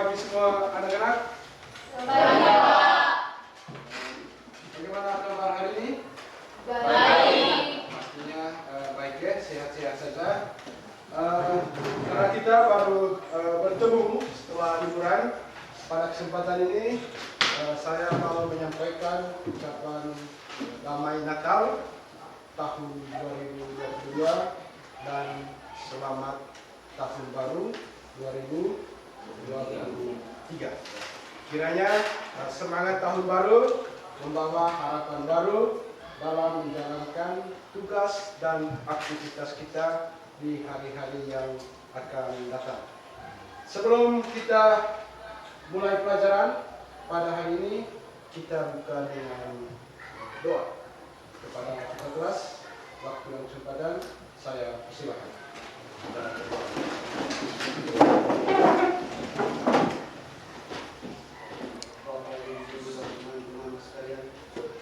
pagi semua anak-anak. Pagi, Pak. Bagaimana kabar hari ini? Baik. Pastinya baik ya, sehat-sehat saja. Karena kita baru bertemu setelah liburan, pada kesempatan ini saya mau menyampaikan ucapan damai Natal tahun 2022 dan selamat tahun baru 2023. Kiranya semangat tahun baru membawa harapan baru dalam menjalankan tugas dan aktivitas kita di hari-hari yang akan datang. Sebelum kita mulai pelajaran pada hari ini, kita buka dengan doa kepada kakak kelas. Waktu yang kesempatan saya persilakan. Bapak Ibu dan teman-teman sekalian,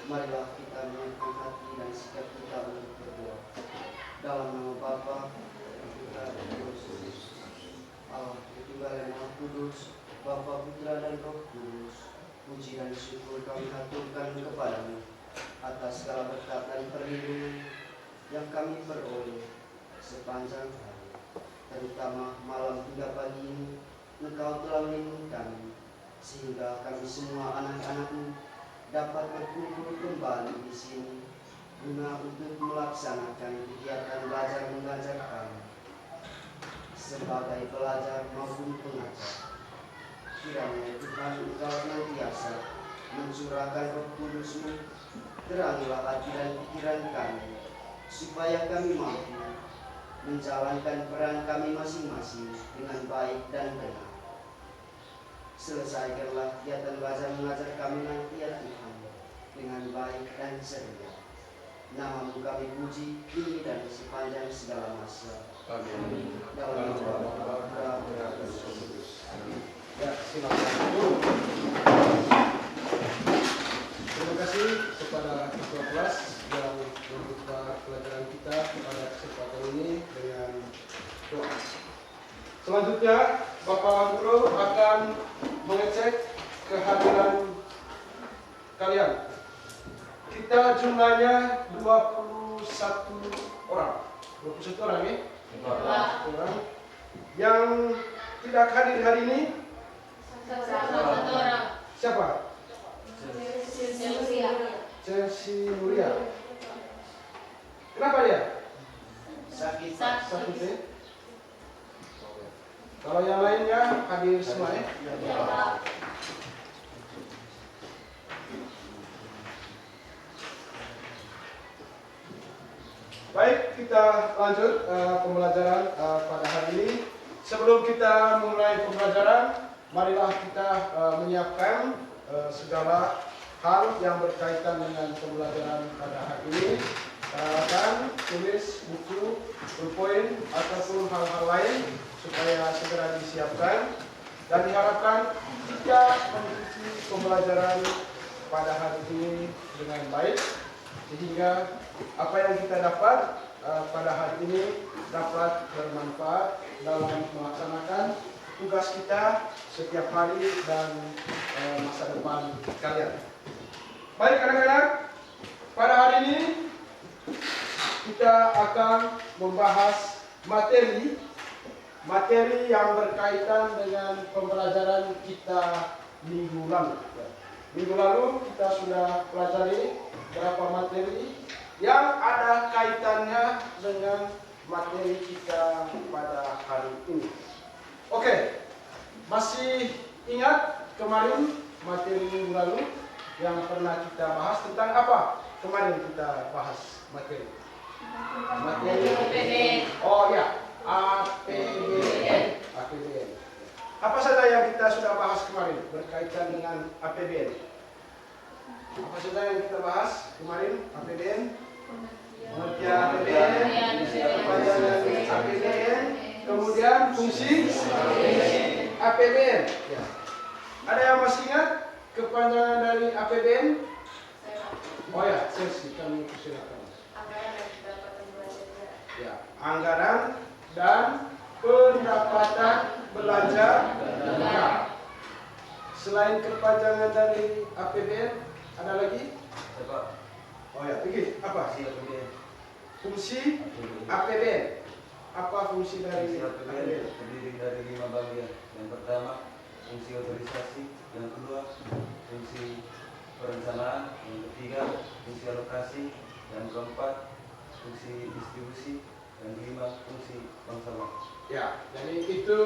marilah kita menyiapkan hati dan sikap kita untuk berdoa. Dalam nama Bapa, Putra dan Roh Kudus. Allah Tritunggal yang Maha Kudus, Bapa, Putra dan Roh Kudus. Puji dan syukur kami haturkan kepadamu atas segala berkat dan perlindungan yang kami peroleh sepanjang hari, terutama malam hingga pagi ini. Engkau telah melindungi kami sehingga kami semua anak-anak-Mu dapat berkumpul kembali di sini guna untuk melaksanakan kegiatan belajar mengajar kami sebagai pelajar maupun pengajar. Kiranya Tuhan Engkau senantiasa mencurahkan Roh Kudus-Mu, terangilah hati dan pikiran kami supaya kami mampu menjalankan peran kami masing-masing dengan baik dan benar. Selesaikanlah kegiatan belajar mengajar kami nanti ya Tuhan dengan baik dan ceria. Nama-Mu kami puji kini dan sepanjang segala masa. Amin. Dalam nama Bapa dan Roh Kudus. Ya, silakan. Terima kasih kepada ketua kelas yang membuka pelajaran kita pada kesempatan ini dengan doa. Selanjutnya, Bapak Guru akan mengecek kehadiran kalian. Kita jumlahnya 21 orang. 21 orang ya? 21 orang. Yang tidak hadir hari ini Satu orang. siapa? Chelsea. Chelsea Mulia. Kenapa dia? Sakit. Sakit ya? Kalau yang lainnya hadir semua ya? Ya, Pak. Baik, kita lanjut pembelajaran pada hari ini. Sebelum kita mulai pembelajaran, marilah kita menyiapkan segala hal yang berkaitan dengan pembelajaran pada hari ini. Peralatan, tulis, buku, pulpoin, ataupun hal-hal lain supaya segera disiapkan. Dan diharapkan kita mengikuti pembelajaran pada hari ini dengan baik, sehingga apa yang kita dapat pada hari ini dapat bermanfaat dalam melaksanakan tugas kita setiap hari dan masa depan kalian. Baik anak-anak, pada hari ini kita akan membahas materi yang berkaitan dengan pembelajaran kita minggu lalu. Minggu lalu kita sudah pelajari beberapa materi yang ada kaitannya dengan materi kita pada hari ini. Oke, masih ingat kemarin materi minggu lalu yang pernah kita bahas tentang apa? Kemarin kita bahas materi APBN. Oh ya, APBN. APBN. Apa saja yang kita sudah bahas kemarin berkaitan dengan APBN? Apa saja yang kita bahas kemarin? APBN, pengertian APBN, kepanjangan APBN, kemudian fungsi APBN. Ya. Ada yang masih ingat kepanjangan dari APBN? Oh ya, sesi kami persilakan. Ya, anggaran dan pendapatan belanja negara. selain perpanjangan dari APBN, ada lagi? Pak, Oh ya, pergi. Apa? si APBN. Fungsi APBN. Apa fungsi dari Fungsi APBN APBN? terdiri dari 5 bagian. Yang pertama, fungsi otorisasi. Yang kedua, fungsi perencanaan. Yang ketiga, fungsi alokasi. Yang keempat, fungsi distribusi. Yang kelima, fungsi bank sampah. Ya, jadi itu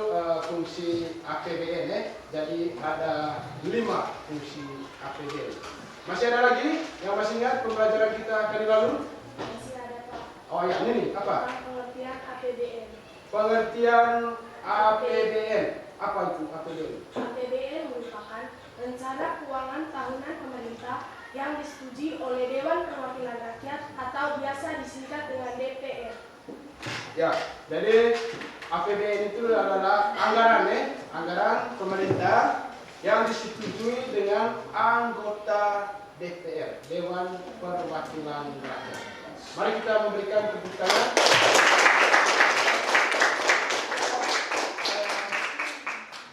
fungsi APBN ya. Jadi ada 5 fungsi APBN. Masih ada lagi yang masih ingat pembelajaran kita kali lalu? Masih ada Pak. Oh ya, ini nih, apa? Tentang pengertian APBN. Pengertian APBN. Apa itu APBN? APBN merupakan rencana keuangan tahunan pemerintah yang disetujui oleh Dewan Perwakilan Rakyat atau biasa disingkat dengan DPR. Ya, jadi APBN itu adalah anggaran ya, anggaran pemerintah yang disetujui dengan anggota DPR, Dewan Perwakilan Rakyat. Mari kita memberikan tepuk tangan.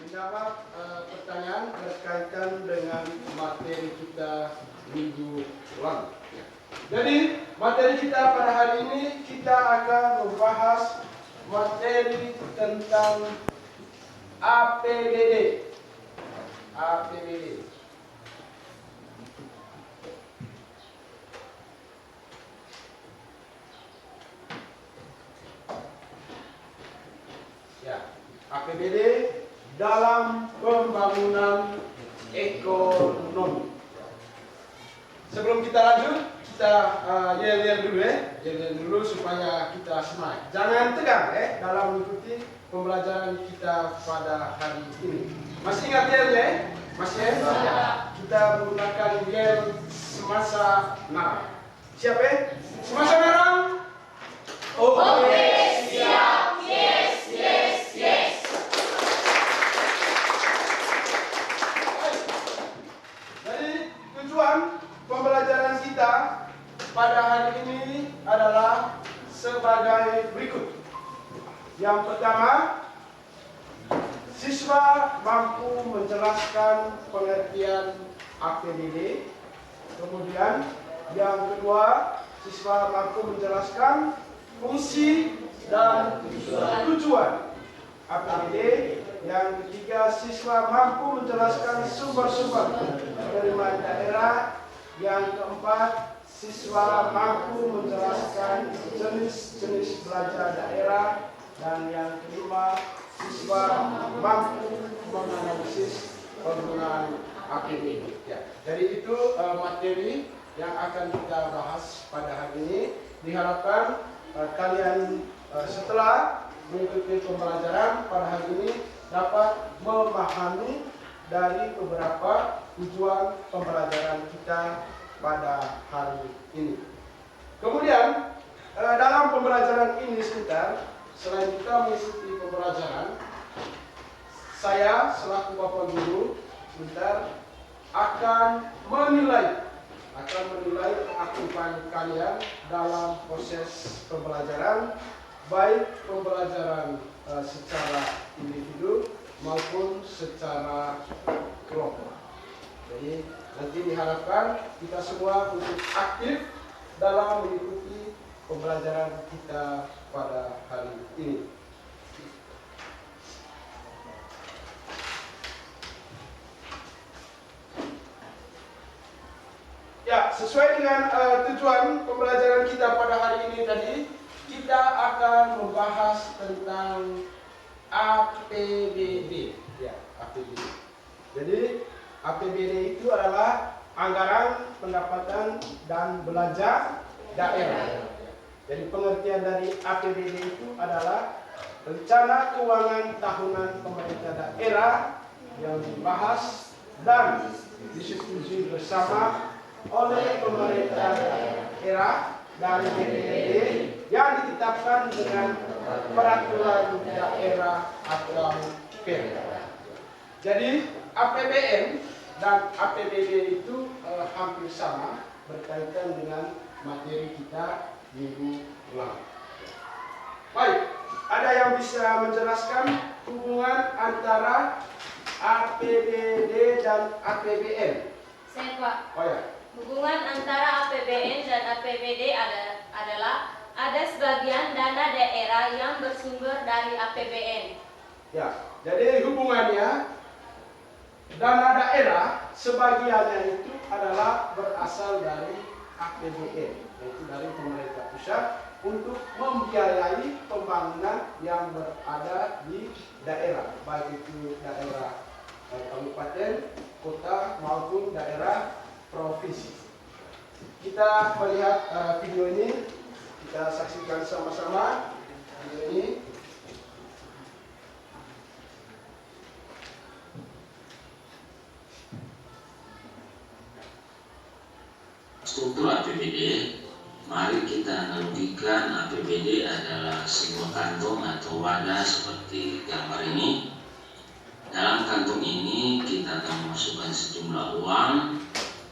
Menjawab pertanyaan berkaitan dengan materi kita minggu lalu. Jadi materi kita pada hari ini kita akan membahas materi tentang APBD. APBD. Ya, APBD dalam pembangunan ekonomi. Sebelum kita lanjut, kita yel-yel dulu ya, yel-yel dulu supaya kita semangat. Jangan tegang dalam mengikuti pembelajaran kita pada hari ini. Masih ingat yelnya ya? Masih ya? Kita menggunakan yel semasa narang. Siap ya? Semasa narang? Oke, siap. Yes, yes, yes. Jadi tujuan pembelajaran kita pada hari ini adalah sebagai berikut. Yang pertama, siswa mampu menjelaskan pengertian APBD. Kemudian yang kedua, siswa mampu menjelaskan fungsi dan tujuan APBD. Yang ketiga, siswa mampu menjelaskan sumber-sumber penerimaan daerah. Yang keempat, siswa mampu menjelaskan jenis-jenis belanja daerah. Dan yang kelima, siswa mampu menganalisis penggunaan APBD. Ya, jadi itu materi yang akan kita bahas pada hari ini. Diharapkan kalian setelah mengikuti pembelajaran pada hari ini dapat memahami dari beberapa tujuan pembelajaran kita pada hari ini. Kemudian dalam pembelajaran ini sebentar, selain kita mengikuti pembelajaran, saya selaku Bapak Guru sebentar akan menilai keaktifan kalian dalam proses pembelajaran, baik pembelajaran secara individu maupun secara kelompok. Jadi nanti diharapkan kita semua untuk aktif dalam mengikuti pembelajaran kita pada hari ini. Ya, sesuai dengan tujuan pembelajaran kita pada hari ini tadi, kita akan membahas tentang APBD. Ya, APBD. Jadi APBD itu adalah anggaran pendapatan dan belanja daerah. Jadi pengertian dari APBD itu adalah rencana keuangan tahunan pemerintah daerah yang dibahas dan disetujui bersama oleh pemerintah daerah dan DPRD yang ditetapkan dengan peraturan daerah atau perda. Jadi APBN dan APBD itu hampir sama, berkaitan dengan materi kita minggu lalu. Baik, ada yang bisa menjelaskan hubungan antara APBD dan APBN. Saya Pak. Oh ya. Hubungan antara APBN dan APBD adalah ada sebagian dana daerah yang bersumber dari APBN. Ya, jadi hubungannya dana daerah sebagiannya itu adalah berasal dari APBN, yaitu dari pemerintah pusat untuk membiayai pembangunan yang berada di daerah, baik itu daerah kabupaten, kota maupun daerah provinsi. Kita melihat video ini, kita saksikan sama-sama video ini. Struktur APBD, mari kita analogikan APBD adalah sebuah kantong atau wadah seperti gambar ini. Dalam kantong ini kita akan memasukkan sejumlah uang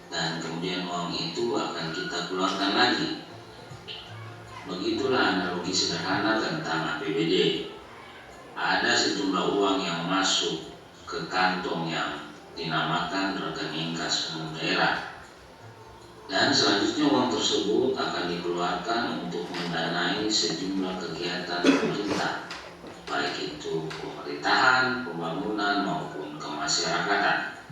dan kemudian uang itu akan kita keluarkan lagi. Begitulah analogi sederhana tentang APBD. Ada sejumlah uang yang masuk ke kantong yang dinamakan rekening kas umum daerah. Dan selanjutnya uang tersebut akan dikeluarkan untuk mendanai sejumlah kegiatan pemerintah, baik itu pemerintahan, pembangunan maupun kemasyarakatan.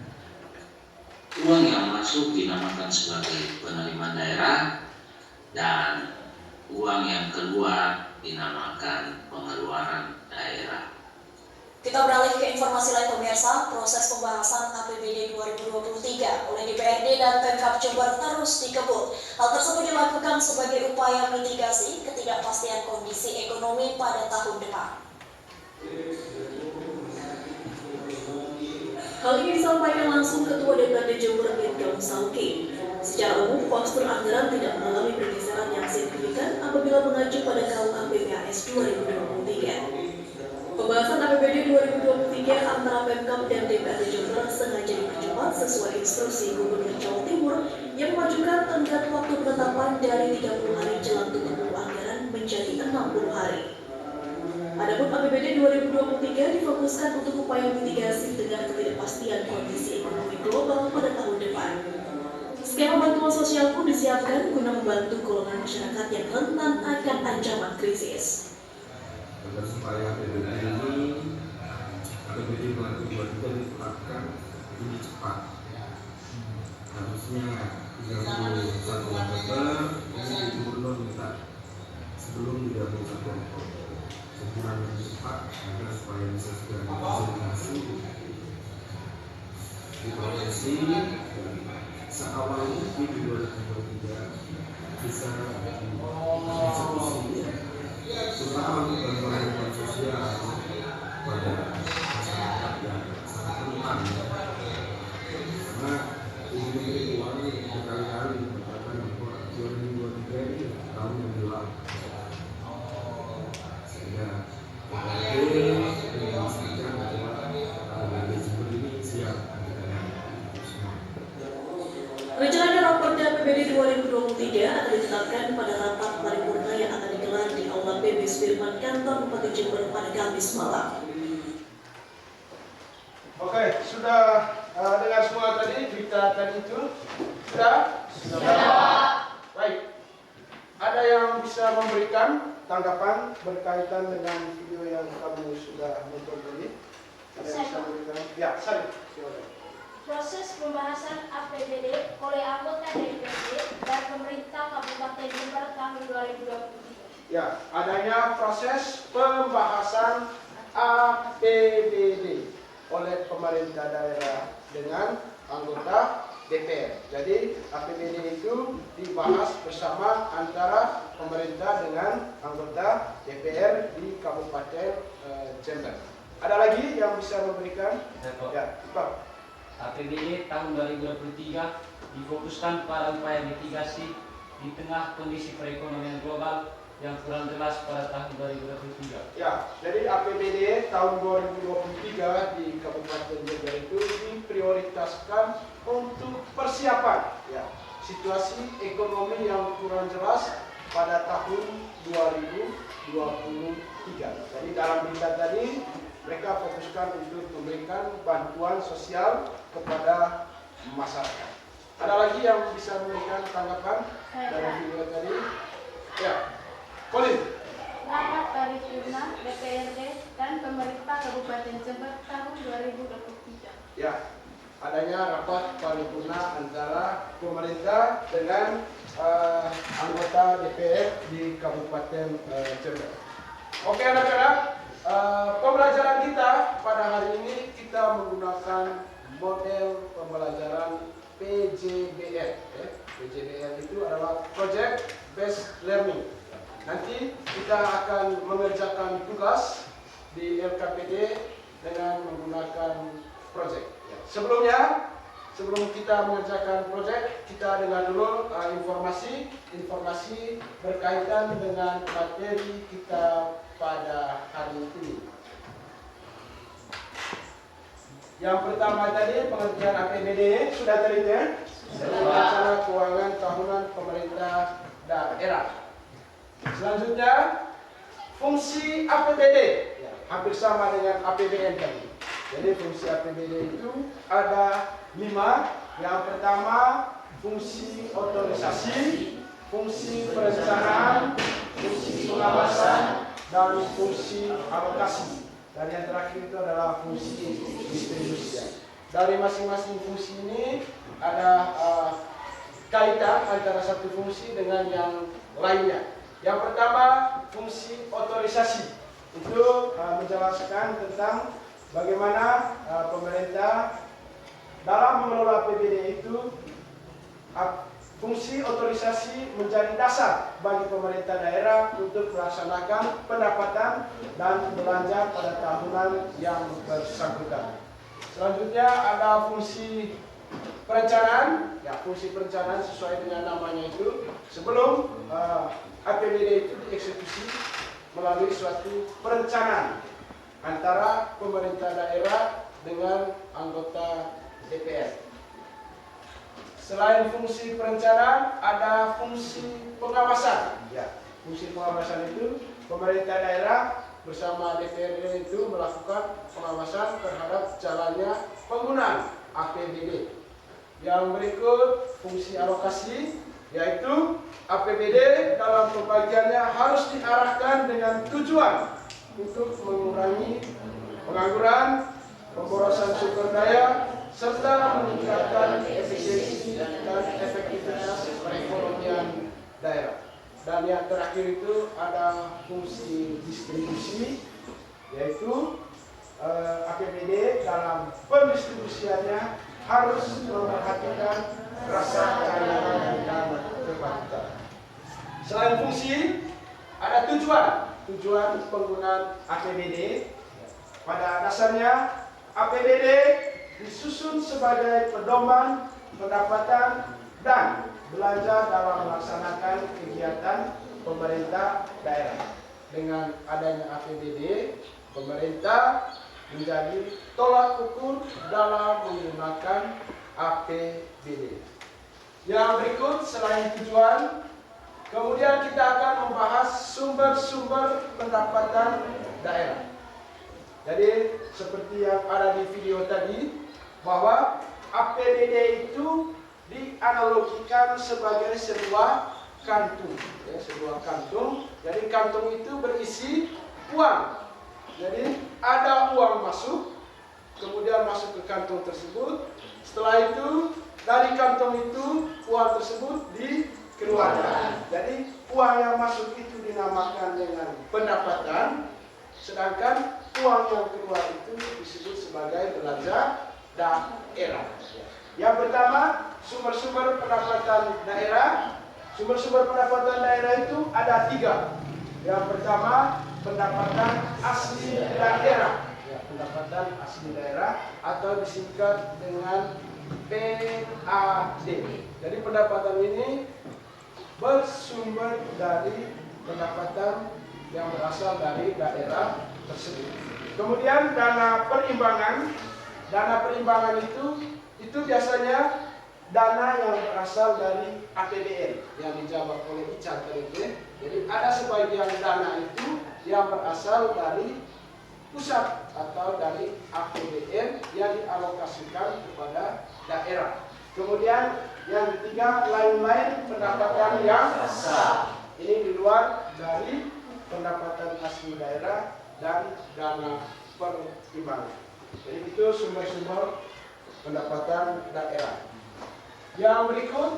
Uang yang masuk dinamakan sebagai penerimaan daerah dan uang yang keluar dinamakan pengeluaran daerah. Kita beralih ke informasi lain pemirsa. Proses pembahasan APBD 2023 oleh DPRD dan Pemkab Jember terus dikebut. Hal tersebut dilakukan sebagai upaya mitigasi ketidakpastian kondisi ekonomi pada tahun depan. Hal ini disampaikan langsung Ketua DPRD Jember Mirjam Sauki. Secara umum, postur anggaran tidak mengalami pergeseran yang signifikan apabila mengacu pada KUHP-PAS 2023. Pembahasan APBD 2023 antara Pemkab dan DPRD Jember sengaja dipercepat sesuai instruksi Gubernur Jawa Timur yang memajukan tenggat waktu penetapan dari 30 hari jelang tutup anggaran menjadi 60 hari. Adapun APBD 2023 difokuskan untuk upaya mitigasi dengan ketidakpastian kondisi ekonomi global pada tahun depan. Skema bantuan sosial pun disiapkan guna membantu golongan masyarakat yang rentan akan ancaman krisis. Agar supaya APBD ini APBD 2023 ditetapkan lebih cepat. Harusnya 31 Oktober ini Gubernur minta sebelum 31 Oktober sebulan lebih cepat agar supaya bisa segera dikonsolidasi di provinsi seawal mungkin di 2023 bisa dieksekusi, terutama untuk bantuan sosial pada masyarakat yang sangat rentan, karena ini uang berkali-kali mengatakan bahwa 2023 ini tahun yang gelap, sehingga APBD memastikan bahwa APBD seperti ini siap. Rencananya rapor APBD 2023 akan ditetapkan pada rapat paripurna yang akan digelar di Aula PB Sudirman Kantor Bupati Jember pada Kamis malam. Oke, sudah dengar semua tadi berita tadi itu? Sudah? Sudah. Baik. Ada yang bisa memberikan tanggapan berkaitan dengan video yang kamu sudah nonton tadi? Ada yang bisa memberikan? Ya, Sari. Silakan. Proses pembahasan APBD oleh anggota DPRD dan pemerintah Kabupaten Jember tahun 2023. Ya, adanya proses pembahasan APBD oleh pemerintah daerah dengan anggota DPR. Jadi APBD itu dibahas bersama antara pemerintah dengan anggota DPR di Kabupaten Jember. Ada lagi yang bisa memberikan? Ya, Pak. APBD tahun 2023 difokuskan pada upaya mitigasi di tengah kondisi perekonomian global yang kurang jelas pada tahun 2023. Ya, jadi APBD tahun 2023 di Kabupaten Jember itu diprioritaskan untuk persiapan ya, situasi ekonomi yang kurang jelas pada tahun 2023. Jadi dalam berita tadi mereka fokuskan untuk memberikan bantuan sosial kepada masyarakat. Ada lagi yang bisa memberikan tanggapan dari video tadi? Ya, Colin. Rapat paripurna DPRD dan pemerintah Kabupaten Jember tahun 2023. Ya, adanya rapat paripurna antara pemerintah dengan anggota DPR di Kabupaten Jember. Oke anak-anak, pembelajaran kita pada hari ini kita menggunakan model pembelajaran PJBL. PJBL itu adalah Project Based Learning. Nanti kita akan mengerjakan tugas di LKPD dengan menggunakan project. Sebelum kita mengerjakan project, kita dengar dulu informasi berkaitan dengan materi kita pada hari ini. Yang pertama tadi pengertian APBD sudah terlihat ya? Rencana Keuangan Tahunan Pemerintah Daerah. Selanjutnya fungsi APBD, hampir sama dengan APBN tadi. Jadi fungsi APBD itu ada 5. Yang pertama fungsi otorisasi, fungsi perencanaan, fungsi pengawasan, dan fungsi alokasi. Dan yang terakhir itu adalah fungsi distribusi. Dari masing-masing fungsi ini ada kaitan antara satu fungsi dengan yang lainnya. Yang pertama fungsi otorisasi itu menjelaskan tentang bagaimana pemerintah dalam mengelola APBD itu fungsi otorisasi menjadi dasar bagi pemerintah daerah untuk melaksanakan pendapatan dan belanja pada tahunan yang bersangkutan. Selanjutnya ada fungsi perencanaan. Ya, fungsi perencanaan sesuai dengan namanya itu sebelum APBD itu dieksekusi melalui suatu perencanaan antara pemerintah daerah dengan anggota DPR. Selain fungsi perencanaan, ada fungsi pengawasan. Ya, fungsi pengawasan itu pemerintah daerah bersama DPRD itu melakukan pengawasan terhadap jalannya penggunaan APBD. Yang berikut fungsi alokasi, yaitu APBD dalam pembagiannya harus diarahkan dengan tujuan untuk mengurangi pengangguran, pemborosan sumber daya, serta meningkatkan efisiensi dan efektivitas perekonomian daerah. Dan yang terakhir itu ada fungsi distribusi, yaitu APBD dalam pendistribusiannya harus memperhatikan rasa keadilan dan keadilan. Selain fungsi, ada tujuan penggunaan APBD. Pada dasarnya APBD disusun sebagai pedoman pendapatan dan belanja dalam melaksanakan kegiatan pemerintah daerah. Dengan adanya APBD, pemerintah menjadi tolak ukur dalam menggunakan APBD. Yang berikut selain tujuan, kemudian kita akan membahas sumber-sumber pendapatan daerah. Jadi seperti yang ada di video tadi, bahwa APBD itu dianalogikan sebagai sebuah kantung, ya, sebuah kantung. Jadi kantung itu berisi uang. Jadi ada uang masuk, kemudian masuk ke kantung tersebut. Setelah itu dari kantung itu uang tersebut dikeluarkan. Jadi uang yang masuk itu dinamakan dengan pendapatan, sedangkan uang yang keluar itu disebut sebagai belanja daerah. Yang pertama, sumber-sumber pendapatan daerah. Sumber-sumber pendapatan daerah itu ada 3. Yang pertama, pendapatan asli daerah. Ya, pendapatan asli daerah atau disingkat dengan PAD. Jadi pendapatan ini bersumber dari pendapatan yang berasal dari daerah tersebut. Kemudian dana perimbangan. Dana perimbangan itu biasanya dana yang berasal dari APBN yang dijawab oleh Ican tadi. Jadi ada sebagian dana itu yang berasal dari pusat atau dari APBN yang dialokasikan kepada daerah. Kemudian yang ketiga, lain-lain pendapatan yang sah. Ini di luar dari pendapatan asli daerah dan dana perimbangan. Jadi itu sumber-sumber pendapatan daerah. Yang berikut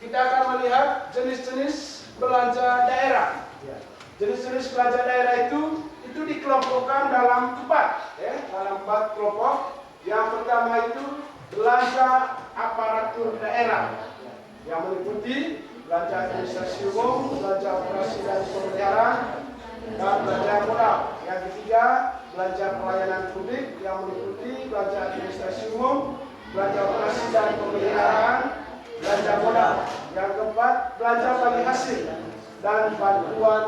kita akan melihat jenis-jenis belanja daerah. Jenis-jenis belanja daerah itu dikelompokkan dalam 4, dalam 4 kelompok. Yang pertama itu belanja aparatur daerah, yang meliputi belanja administrasi umum, belanja operasi dan pemeliharaan, dan belanja modal. Yang ketiga, belanja pelayanan publik, yang meliputi belanja administrasi umum, belanja operasi dan pemeliharaan, belanja modal. Yang keempat, belanja bagi hasil dan bantuan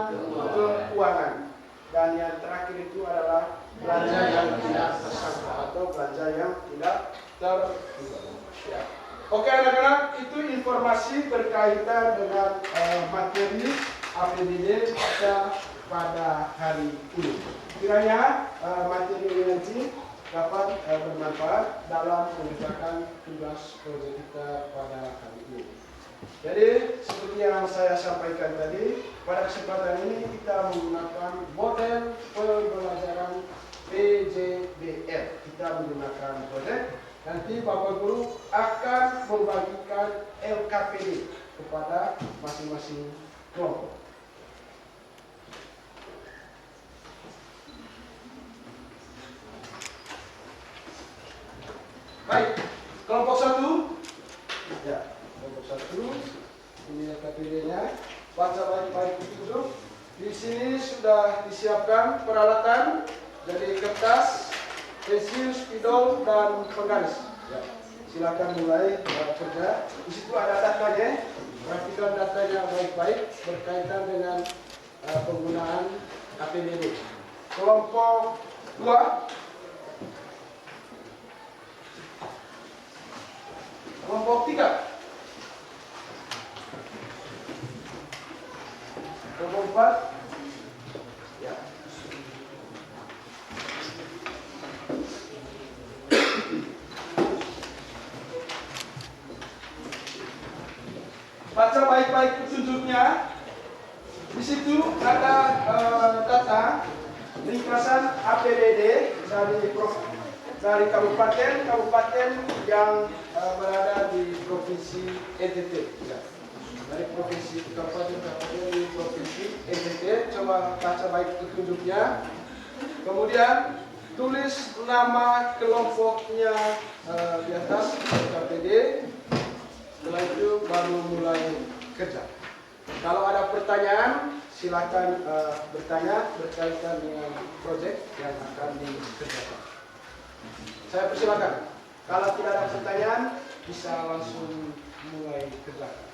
keuangan. Dan yang terakhir itu adalah belanja yang tidak tersangka atau belanja yang tidak terduga. Oke anak-anak, itu informasi berkaitan dengan materi APBD pada hari ini. Kiranya materi ini nanti dapat bermanfaat dalam mengerjakan tugas proyek kita pada hari ini. Jadi seperti yang saya sampaikan tadi, pada kesempatan ini kita menggunakan model pembelajaran PJBL. Kita menggunakan proyek. Nanti Bapak Guru akan membagikan LKPD kepada masing-masing kelompok. Baik, kelompok 1. Ya, kelompok 1. Ini LKPD-nya. Baca baik-baik dulu. Di sini sudah disiapkan peralatan, jadi kertas, pensil, spidol, dan penggaris. Ya, silakan mulai kerja. Di situ ada datanya. Perhatikan datanya baik-baik berkaitan dengan penggunaan APBD. Kelompok 2. Kelompok 3. Kelompok 4. Ya. Baca baik-baik petunjuknya. Di situ ada data ringkasan APBD dari kabupaten yang berada di provinsi NTT. Ya. Dari provinsi kabupaten di provinsi NTT. Coba baca baik petunjuknya. Kemudian tulis nama kelompoknya di atas KPD. Setelah itu baru mulai kerja. Kalau ada pertanyaan, silakan bertanya berkaitan dengan proyek yang akan dikerjakan. Saya persilakan. Kalau tidak ada pertanyaan, bisa langsung mulai kerjakan.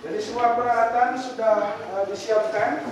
Jadi semua peralatan sudah disiapkan.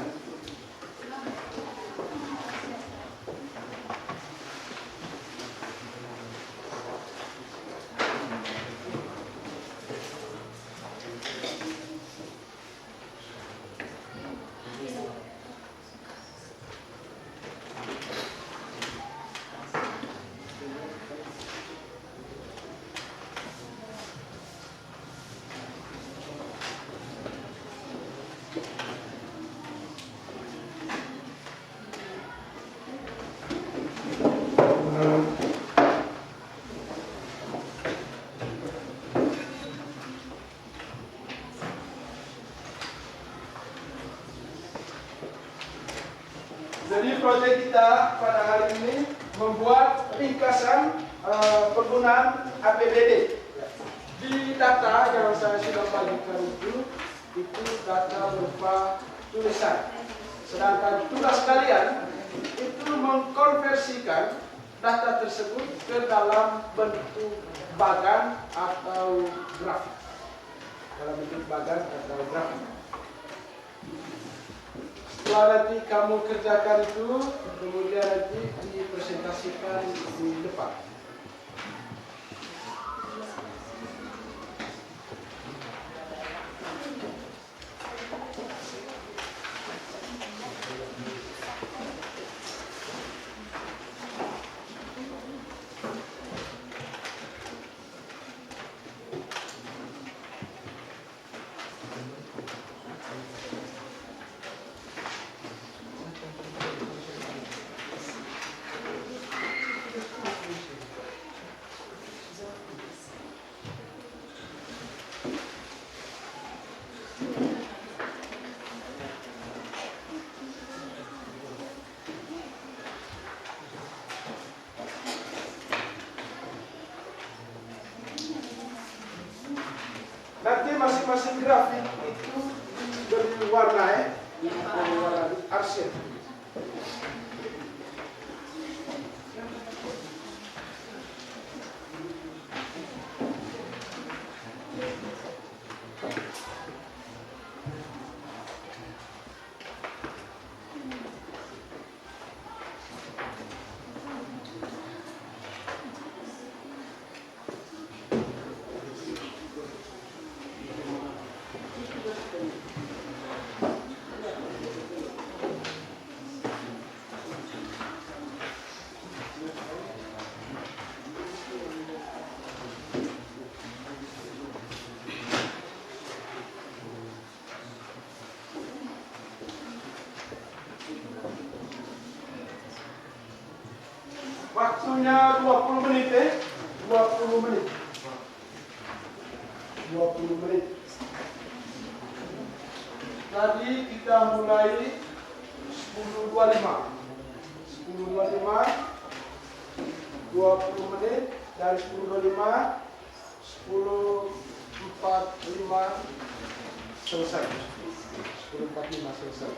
Jadi proyek kita pada hari ini membuat ringkasan penggunaan APBD. Di data yang saya sudah bagikan itu data berupa tulisan. Sedangkan tugas kalian itu mengkonversikan data tersebut ke dalam bentuk bagan atau grafik. Dalam bentuk bagan atau grafik. Setelah nanti kamu kerjakan itu, kemudian nanti dipresentasikan di depan. Nanti masing-masing grafik itu beri warna ya, beri warna arsip. Waktunya 20 menit ya. 20 menit. 20 menit. Tadi kita mulai 10.25. 10.25 20 menit dari 10.25 10.45 selesai. 10.45 selesai.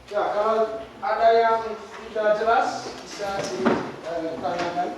Ya, kalau ada yang tidak jelas bisa ditanyakan.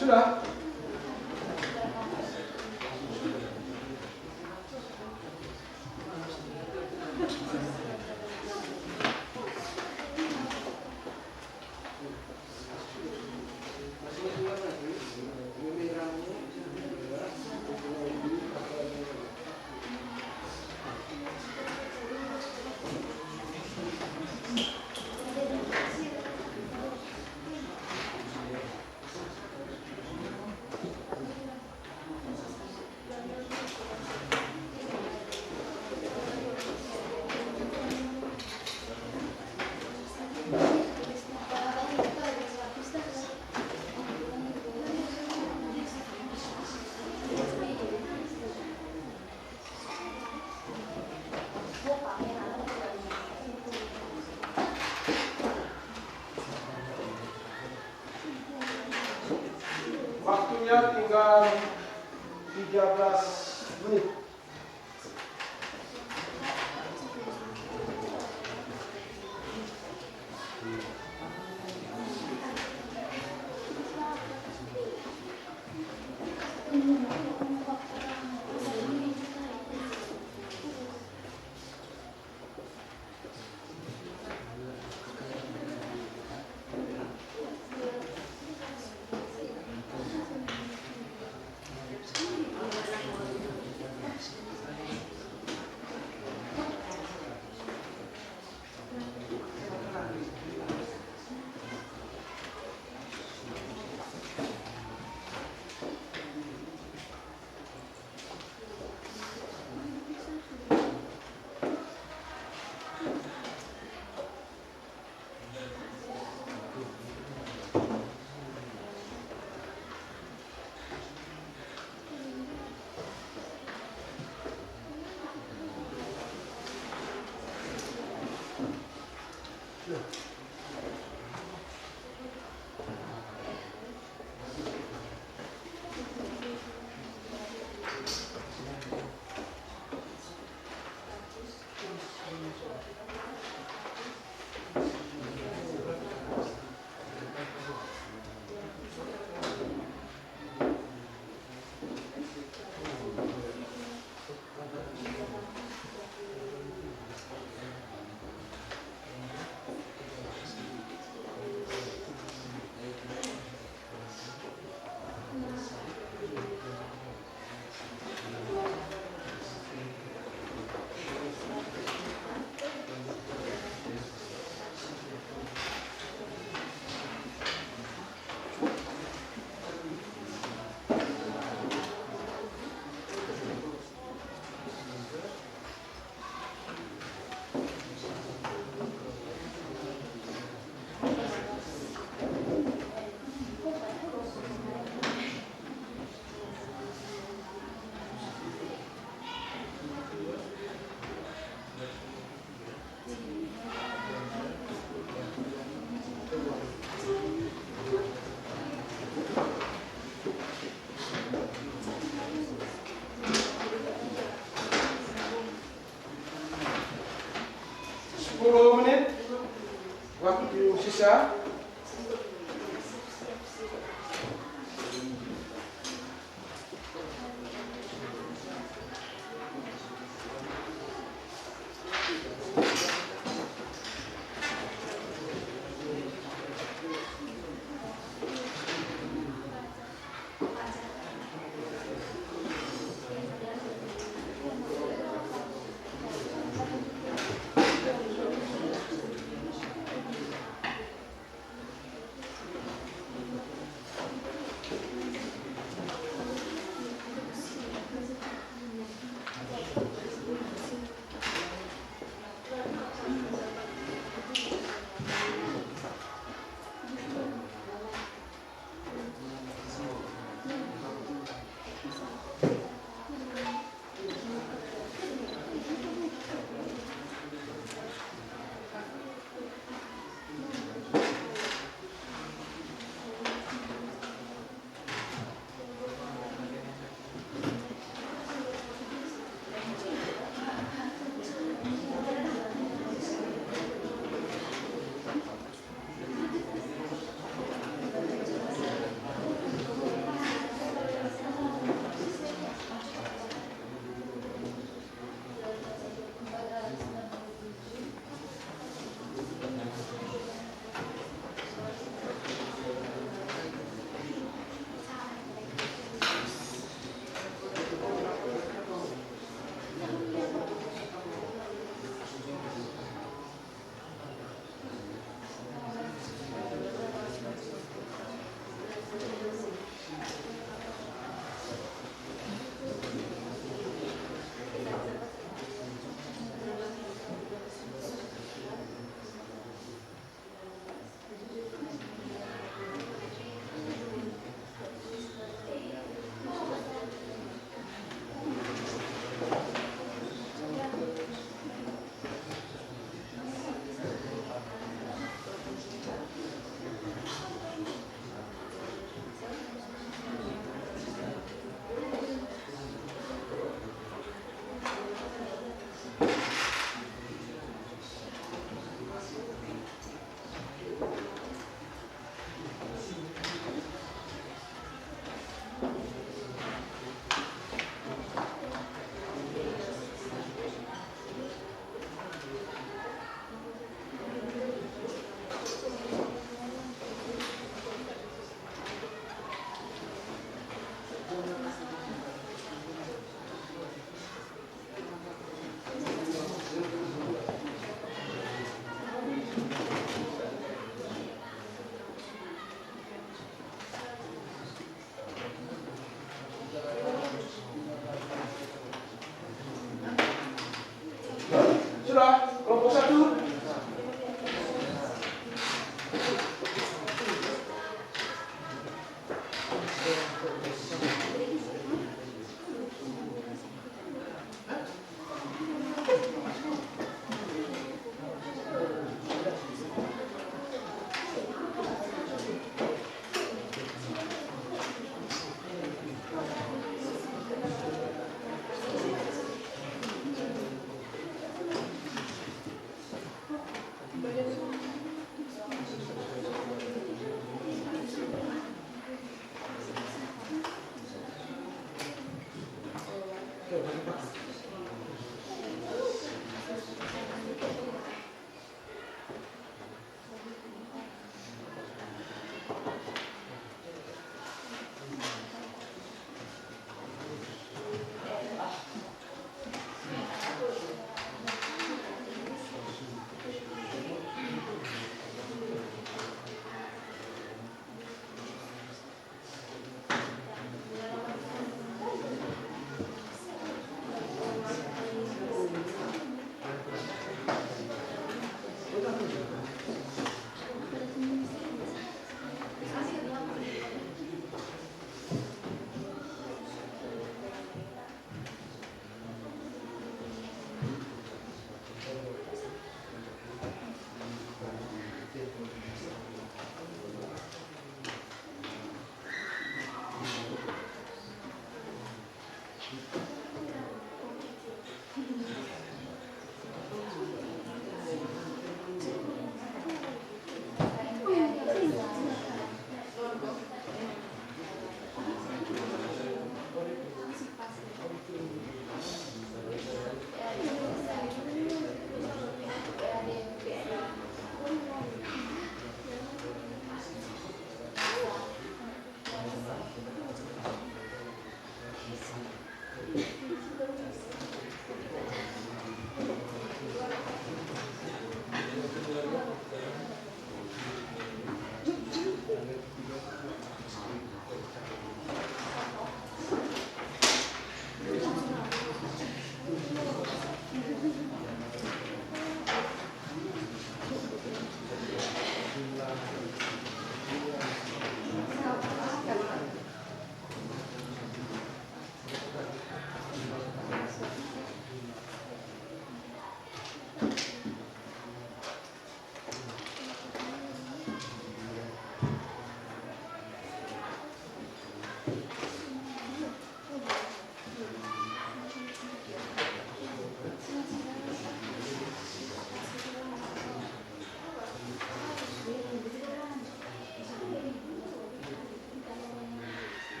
Sudah? Waktunya tinggal 13 menit. Waktu sisa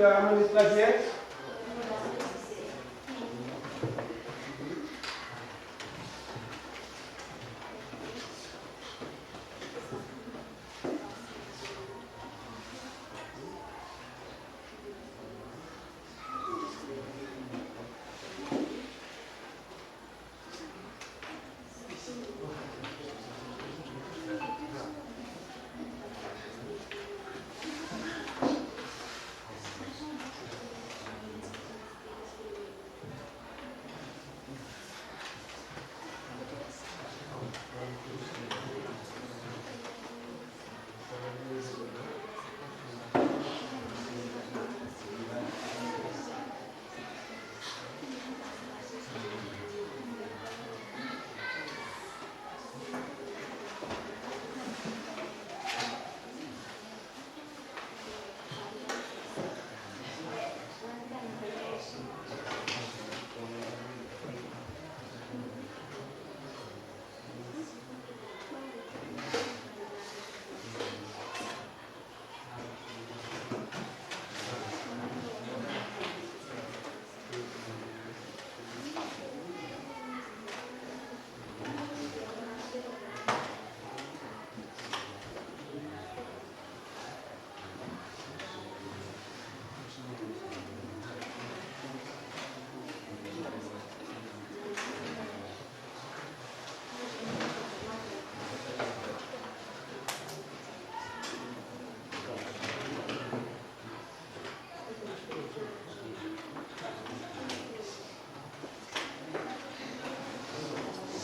3 menit lagi ya.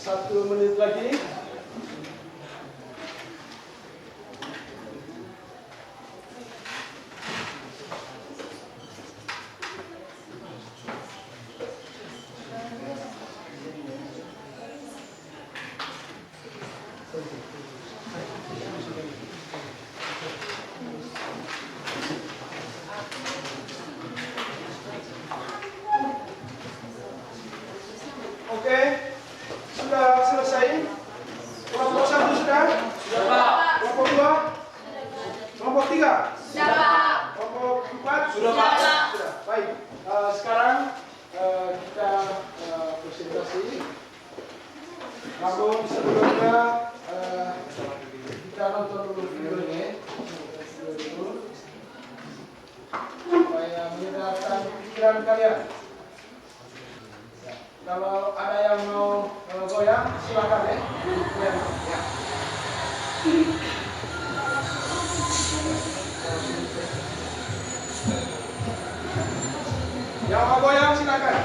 Satu menit lagi. Oke, sudah selesai. Kelompok 1 sudah? Sudah, Pak. Kelompok 2? Kelompok 3? Sudah, Pak. Kelompok 4? Sudah, Pak. Sudah. Baik. Sekarang kita presentasi. Namun sebelumnya kita nonton dulu videonya. Supaya menyedarkan pikiran kalian. Kalau ada yang mau goyang, silakan ya. Ya. Yang mau goyang, silakan.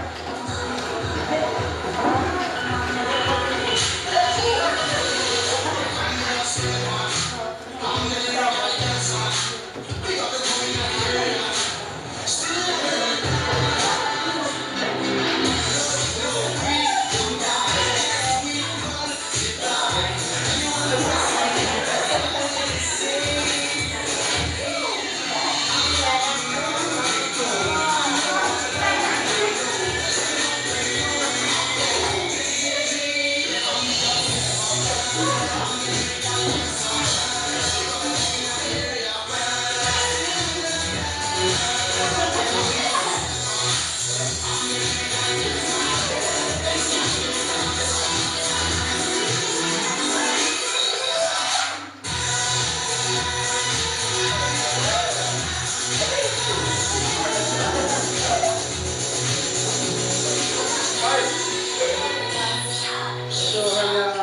Itu hanya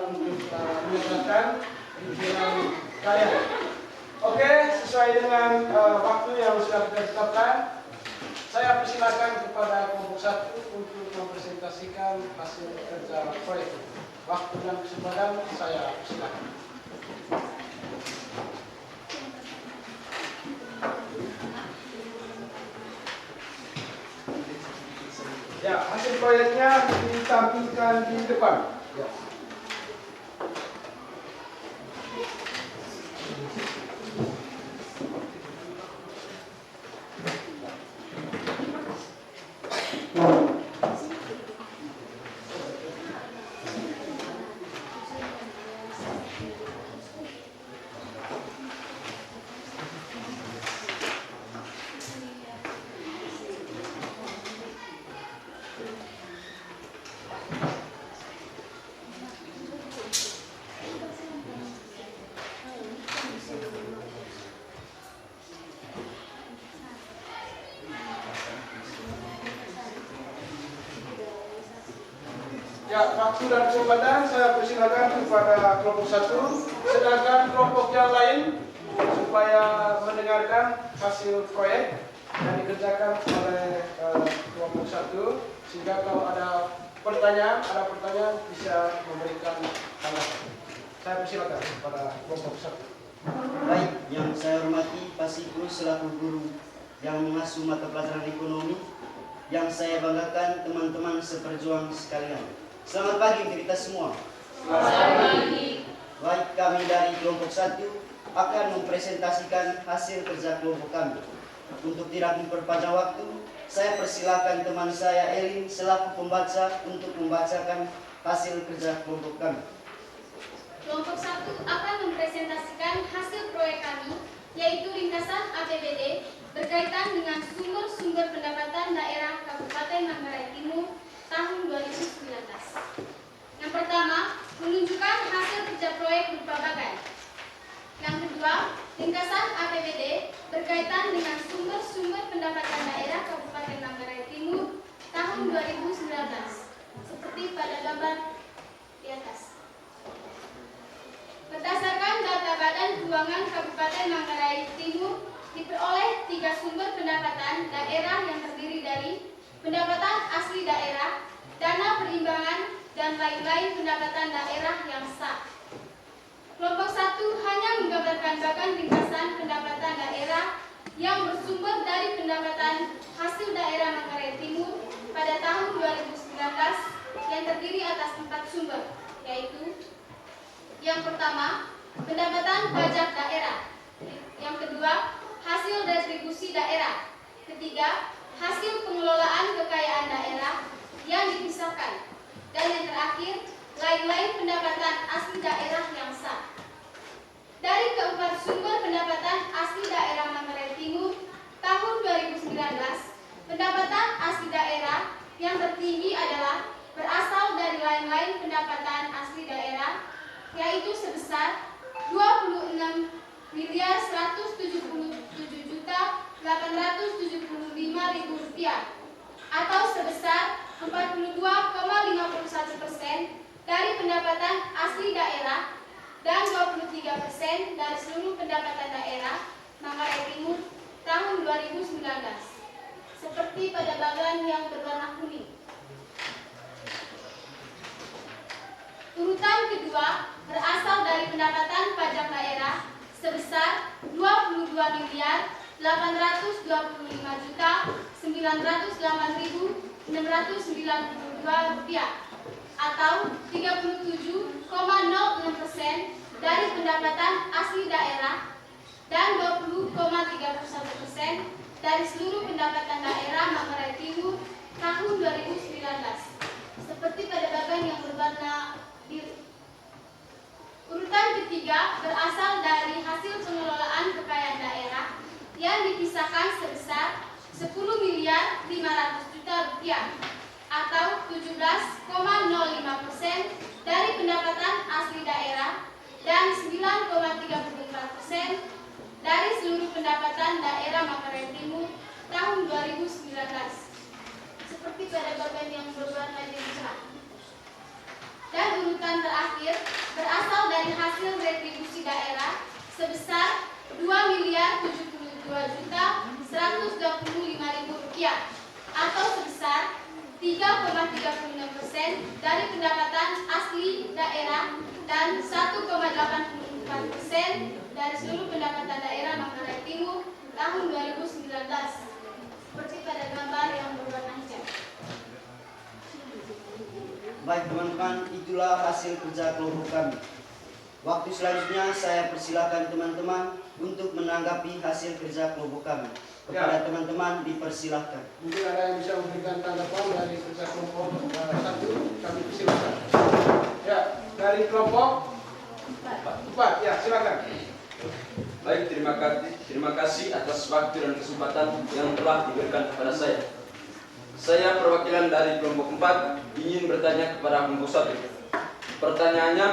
untuk menyedarkan pikiran kalian. Oke, sesuai dengan waktu yang sudah kita tetapkan, saya persilakan kepada kelompok 1 untuk mempresentasikan hasil kerja proyek. Waktu dan kesempatan saya persilakan. Ya, hasil proyeknya ditampilkan di depan. Ya. Ya, waktu dan kesempatan saya persilakan kepada kelompok 1, sedangkan kelompok yang lain supaya mendengarkan hasil proyek yang dikerjakan oleh kelompok 1, sehingga kalau ada pertanyaan bisa memberikan tanggapan. Saya persilakan kepada kelompok 1. Baik, yang saya hormati Pak Sikru selaku guru yang mengasuh mata pelajaran ekonomi, yang saya banggakan teman-teman seperjuang sekalian. Selamat pagi untuk kita semua. Selamat pagi. Baik, kami dari kelompok 1 akan mempresentasikan hasil kerja kelompok kami. Untuk tidak memperpanjang waktu, saya persilakan teman saya Elin selaku pembaca untuk membacakan hasil kerja kelompok kami. Kelompok 1 akan mempresentasikan hasil proyek kami, yaitu lintasan ringkasan APBD berkaitan dengan sumber-sumber pendapatan daerah Kabupaten Manggarai Timur tahun 2019. Yang pertama, menunjukkan hasil kerja proyek berupa bagan. Yang kedua, ringkasan APBD berkaitan dengan sumber-sumber pendapatan daerah Kabupaten Manggarai Timur tahun 2019, seperti pada gambar di atas. Berdasarkan data Badan Keuangan Kabupaten Manggarai Timur, diperoleh 3 sumber pendapatan daerah yang terdiri dari pendapatan asli daerah, dana perimbangan, dan lain-lain pendapatan daerah yang sah. Kelompok 1 hanya menggambarkan bagan ringkasan pendapatan daerah yang bersumber dari pendapatan hasil daerah Manggarai Timur pada tahun 2019 yang terdiri atas 4 sumber, yaitu yang pertama, pendapatan pajak daerah. Yang kedua, hasil retribusi daerah. Ketiga, hasil pengelolaan kekayaan daerah yang dipisahkan. Dan yang terakhir, lain-lain pendapatan asli daerah yang sah. Dari keempat sumber pendapatan asli daerah Manggarai Timur tahun 2019, pendapatan asli daerah yang tertinggi adalah berasal dari lain-lain pendapatan asli daerah, yaitu sebesar Rp27.877.875.000 atau sebesar 42,51% dari pendapatan asli daerah dan 23% dari seluruh pendapatan daerah Manggarai Timur tahun 2019, seperti pada bagan yang berwarna kuning. Urutan kedua berasal dari pendapatan pajak daerah sebesar Rp22.808.908.692 atau 37,06% dari pendapatan asli daerah dan 20,31% dari seluruh pendapatan daerah Manggarai Timur tahun 2019, seperti pada bagan yang berwarna biru. Urutan ketiga berasal dari hasil pengelolaan kekayaan daerah yang dipisahkan sebesar Rp10.500.000.000 atau 17,05% dari pendapatan asli daerah dan 9,34% dari seluruh pendapatan daerah Manggarai Timur tahun 2019, seperti pada bagan yang berwarna biru cerah. Dan urutan terakhir berasal dari hasil retribusi daerah sebesar Rp2.022.125.000 atau sebesar 3,36% dari pendapatan asli daerah dan 1,84% dari seluruh pendapatan daerah Manggarai Timur tahun 2019, seperti pada gambar yang berwarna hijau. Baik teman-teman, itulah hasil kerja kelompok kami. Waktu selanjutnya saya persilakan teman-teman untuk menanggapi hasil kerja kelompok kami. Kepada teman-teman dipersilahkan. Mungkin ada yang bisa memberikan tanggapan dari kerja kelompok 1, kami persilakan. Ya, dari kelompok 4, ya silakan. Baik, terima kasih atas waktu dan kesempatan yang telah diberikan kepada saya. Saya perwakilan dari kelompok 4 ingin bertanya kepada kelompok 1. Pertanyaannya,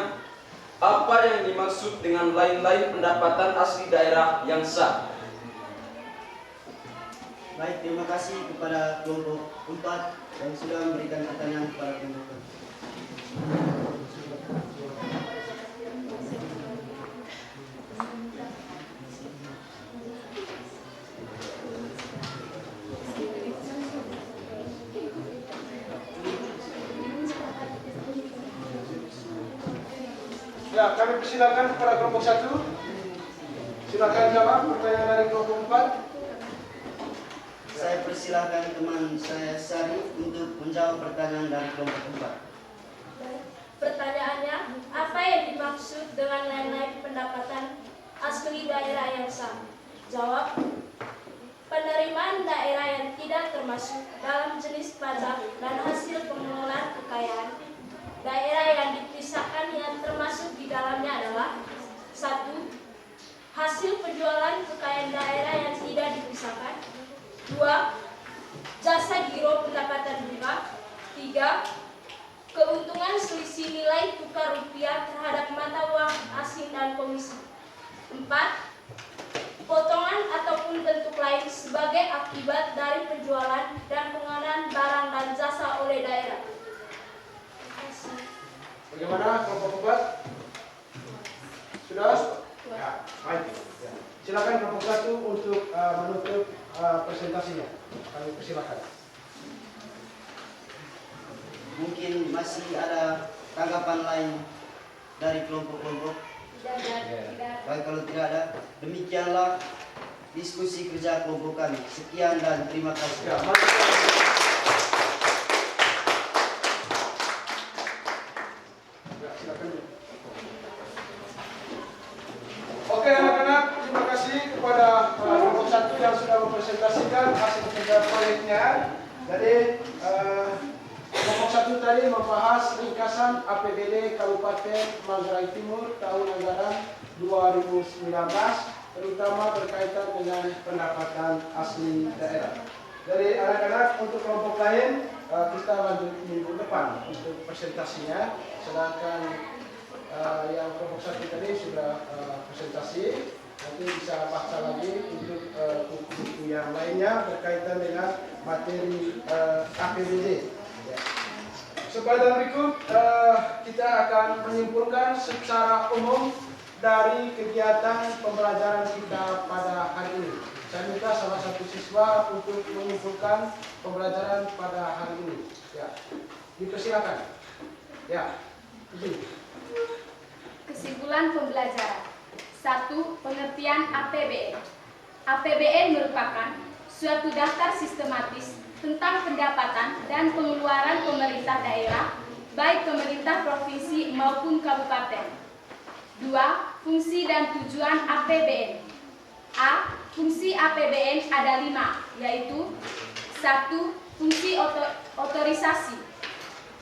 apa yang dimaksud dengan lain-lain pendapatan asli daerah yang sah? Baik, terima kasih kepada kelompok 4 yang sudah memberikan pertanyaan kepada kelompok 4. Ya, kami persilakan kepada kelompok 1. Silakan jawab pertanyaan dari kelompok 4. Saya persilakan teman saya Sari untuk menjawab pertanyaan dari kelompok 4. Pertanyaannya, apa yang dimaksud dengan lain-lain pendapatan asli daerah yang sah? Jawab, penerimaan daerah yang tidak termasuk dalam jenis pajak dan hasil pengelolaan kekayaan daerah yang dipisahkan yang termasuk di dalamnya adalah 1. Hasil penjualan kekayaan penilaian daerah yang tidak dipisahkan. 2. Jasa giro pendapatan bunga. 3. Keuntungan selisih nilai tukar rupiah terhadap mata uang asing dan komisi. 4. Potongan ataupun bentuk lain sebagai akibat dari penjualan dan pengadaan barang dan jasa oleh daerah. Bagaimana kelompok 4? Sudah? Ya, baik. Ya. Silakan kelompok 1 untuk menutup presentasinya. Kami persilakan. Mungkin masih ada tanggapan lain dari kelompok-kelompok. Baik, kalau tidak ada, demikianlah diskusi kerja kelompok kami. Sekian dan terima kasih. Ya, oke anak-anak, terima kasih kepada kelompok 1 yang sudah mempresentasikan hasil kerja proyeknya. Jadi kelompok 1 tadi membahas ringkasan APBD Kabupaten Manggarai Timur tahun anggaran 2019, terutama berkaitan dengan pendapatan asli daerah. Jadi anak-anak, untuk kelompok lain kita lanjut minggu depan untuk presentasinya, sedangkan yang kelompok 1 tadi sudah presentasi, nanti bisa baca lagi untuk buku-buku yang lainnya berkaitan dengan materi APBD. Ya. Pada berikut kita akan menyimpulkan secara umum dari kegiatan pembelajaran kita pada hari ini. Saya minta salah satu siswa untuk menyimpulkan pembelajaran pada hari ini. Ya, dipersilakan. Ya, begini. Kesimpulan pembelajaran. 1. Pengertian APBN. APBN merupakan suatu daftar sistematis tentang pendapatan dan pengeluaran pemerintah daerah, baik pemerintah provinsi maupun kabupaten. 2. Fungsi dan tujuan APBN. A. Fungsi APBN ada 5, yaitu 1. Fungsi otorisasi.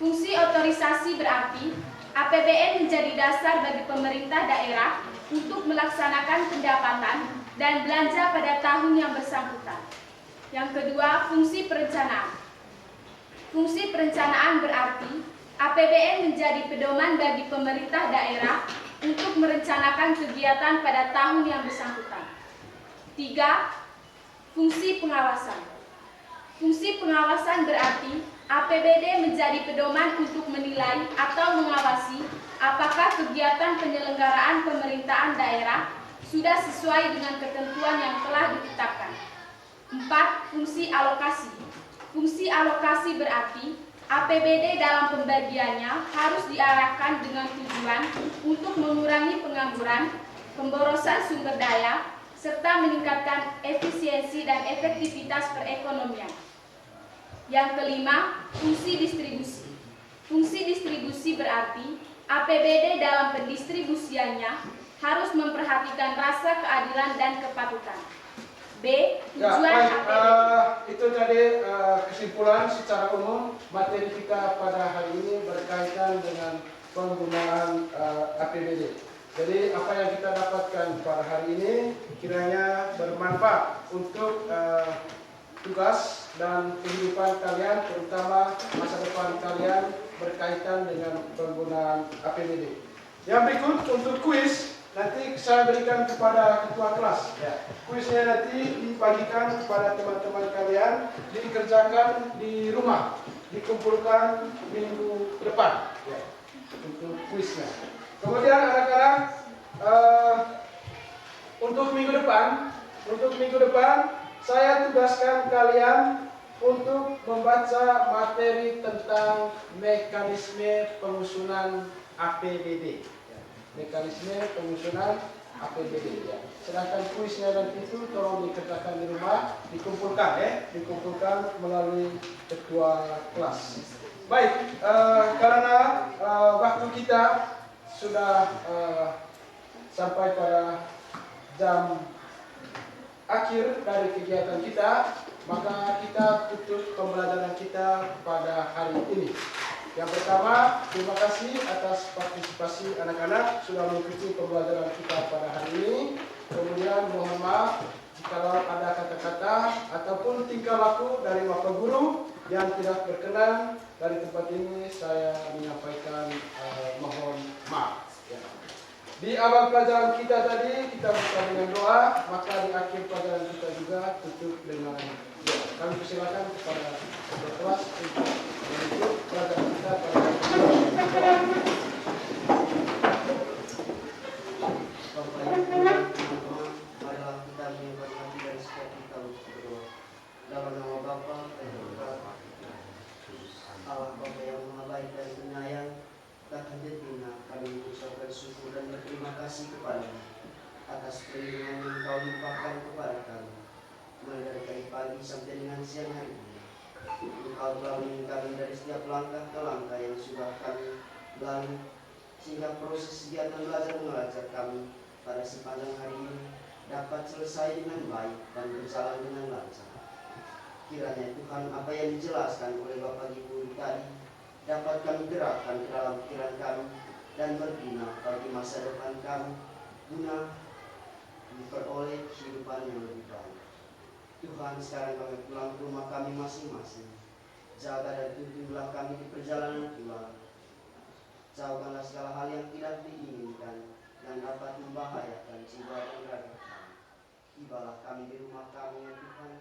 Fungsi otorisasi berarti APBN menjadi dasar bagi pemerintah daerah untuk melaksanakan pendapatan dan belanja pada tahun yang bersangkutan. Yang kedua, fungsi perencanaan. Fungsi perencanaan berarti APBN menjadi pedoman bagi pemerintah daerah untuk merencanakan kegiatan pada tahun yang bersangkutan. 3. Fungsi pengawasan. Fungsi pengawasan berarti APBD menjadi pedoman untuk menilai atau mengawasi apakah kegiatan penyelenggaraan pemerintahan daerah sudah sesuai dengan ketentuan yang telah ditetapkan. 4. Fungsi alokasi. Fungsi alokasi berarti APBD dalam pembagiannya harus diarahkan dengan tujuan untuk mengurangi pengangguran, pemborosan sumber daya, serta meningkatkan efisiensi dan efektivitas perekonomian. Yang kelima, fungsi distribusi. Fungsi distribusi berarti APBD dalam pendistribusiannya harus memperhatikan rasa keadilan dan kepatutan. B. Tujuan APBD. Itu tadi kesimpulan secara umum materi kita pada hari ini berkaitan dengan penggunaan APBD. Jadi apa yang kita dapatkan pada hari ini kiranya bermanfaat untuk tugas dan kehidupan kalian, terutama masa depan kalian berkaitan dengan penggunaan APBD. Yang berikut untuk kuis, nanti saya berikan kepada ketua kelas. Ya. Kuisnya nanti dibagikan kepada teman-teman kalian, dikerjakan di rumah, dikumpulkan minggu depan. Ya. Untuk kuisnya. Kemudian anak-anak, untuk minggu depan, saya tugaskan kalian untuk membaca materi tentang mekanisme penyusunan APBD. Mekanisme penyusunan APBD. Ya. Sedangkan kuisnya nanti itu tolong dikerjakan di rumah, dikumpulkan melalui ketua kelas. Baik, karena waktu kita sudah sampai pada jam akhir dari kegiatan kita, maka kita tutup pembelajaran kita pada hari ini. Yang pertama, terima kasih atas partisipasi anak-anak sudah mengikuti pembelajaran kita pada hari ini. Kemudian mohon maaf Jikalau ada kata-kata ataupun tingkah laku dari Bapak Guru yang tidak berkenan dari tempat ini, saya menyampaikan mohon maaf. Ya. Di awal pelajaran kita tadi kita buka dengan doa, maka di akhir pelajaran kita juga tutup dengan doa. Kami persilakan kepada ketua kelas untuk menutup pelajaran kita pada doa. Bapak Ibu dan teman-teman, marilah kita menyebut hati dan sikap kita untuk berdoa. Dalam nama Bapa dan Putra Allah Bapa yang Maha Baik dan Penyayang, dan hadirin kami mengucapkan syukur dan berterima kasih kepada-Mu atas perlindungan yang Kau limpahkan kepada kami, mulai dari tadi pagi sampai dengan siang hari ini. Engkau telah melindungi kami dari setiap langkah ke langkah yang sudah kami lalui, sehingga proses kegiatan belajar mengajar kami pada sepanjang hari ini dapat selesai dengan baik dan berjalan dengan lancar. Kiranya Tuhan, apa yang dijelaskan oleh Bapak Ibu tadi dapat kami gerakkan ke dalam pikiran kami dan berguna bagi masa depan kami, guna memperoleh kehidupan yang lebih baik. Tuhan, sekarang kami pulang ke rumah kami masing-masing. Jaga dan tuntunlah kami di perjalanan pulang. Jauhkanlah segala hal yang tidak diinginkan yang dapat membahayakan jiwa dan raga kami. Tibalah kami di rumah kami, ya Tuhan.